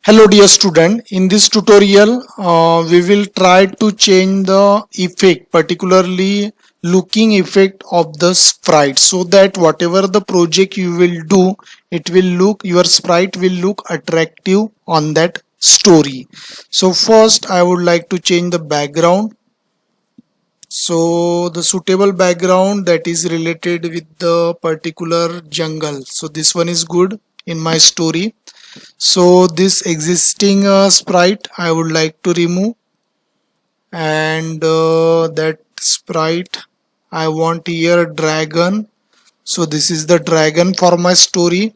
Hello dear student, in this tutorial we will try to change the effect, particularly looking effect of the sprite, so that whatever the project you will do, your sprite will look attractive on that story. So first I would like to change the background. So the suitable background that is related with the particular jungle. So this one is good in my story. So this existing sprite I would like to remove, and that sprite I want here dragon. So this is the dragon for my story,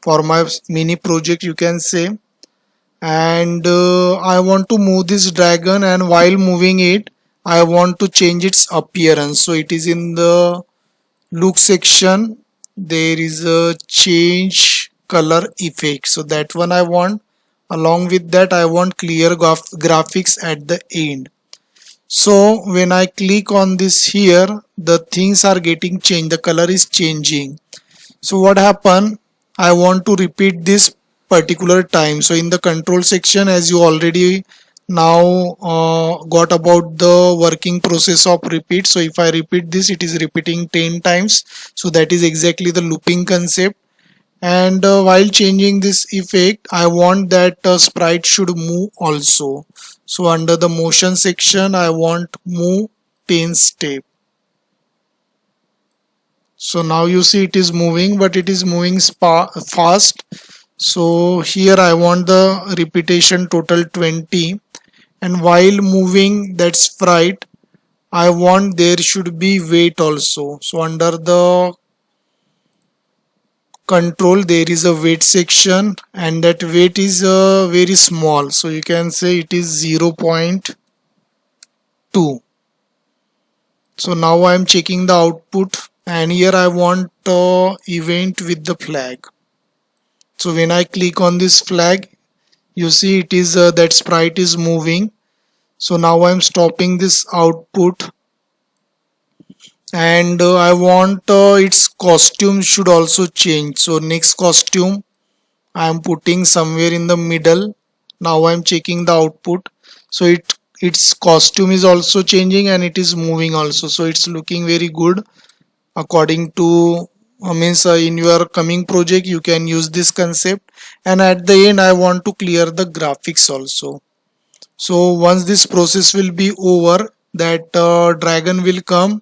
for my mini project you can say. And I want to move this dragon, and while moving it I want to change its appearance. So it is in the look section, there is a change color effect, so that one I want. Along with that I want clear graphics at the end. So when I click on this here, the things are getting changed, the color is changing. So what happened, I want to repeat this particular time. So in the control section, as you already now got about the working process of repeat. So if I repeat this, it is repeating 10 times. So that is exactly the looping concept. And while changing this effect, I want that sprite should move also. So under the motion section, I want move 10 step. So now you see it is moving, but it is moving fast. So here I want the repetition total 20, and while moving that sprite I want there should be weight also. So under the control there is a weight section, and that weight is very small, so you can say it is 0.2. So now I am checking the output, and here I want event with the flag. So when I click on this flag, you see it is that sprite is moving. So now I am stopping this output, and I want its costume should also change. So next costume I am putting somewhere in the middle. Now I am checking the output. So its costume is also changing and it is moving also. So it's looking very good. According to in your coming project you can use this concept. And at the end I want to clear the graphics also. So once this process will be over, that dragon will come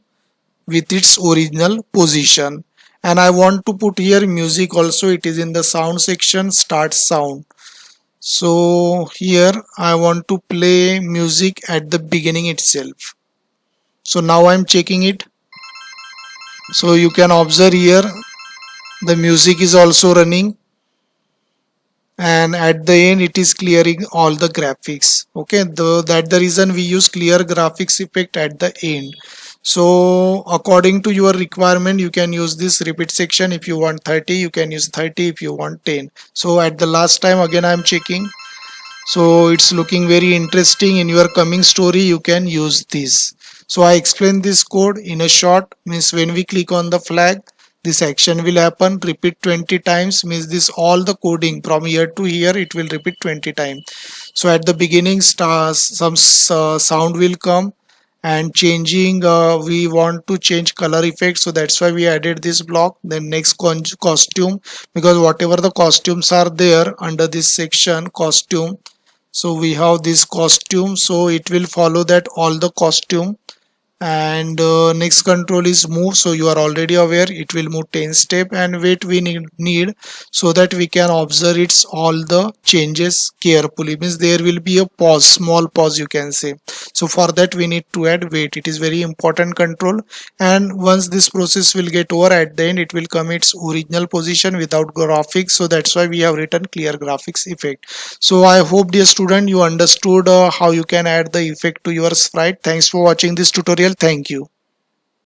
with its original position. And I want to put here music also. It is in the sound section, start sound. So here I want to play music at the beginning itself. So now I'm checking it. So you can observe here the music is also running, and at the end it is clearing all the graphics. Okay, that's the reason we use clear graphics effect at the end. So according to your requirement you can use this repeat section. If you want 30 you can use 30, if you want 10. So at the last time again I am checking. So it's looking very interesting. In your coming story you can use this. So I explained this code in a short. Means when we click on the flag, this action will happen, repeat 20 times. Means this all the coding from here to here it will repeat 20 times. So at the beginning some sound will come, and changing we want to change color effect, so that's why we added this block. Then next costume, because whatever the costumes are there under this section costume, so we have this costume, so it will follow that all the costume. And next control is move. So you are already aware it will move 10 step. And wait we need so that we can observe its all the changes carefully. Means there will be a pause, small pause you can say. So for that we need to add wait. It is very important control. And once this process will get over, at the end it will come its original position without graphics. So that's why we have written clear graphics effect. So I hope dear student you understood how you can add the effect to your sprite. Thanks for watching this tutorial. Thank you.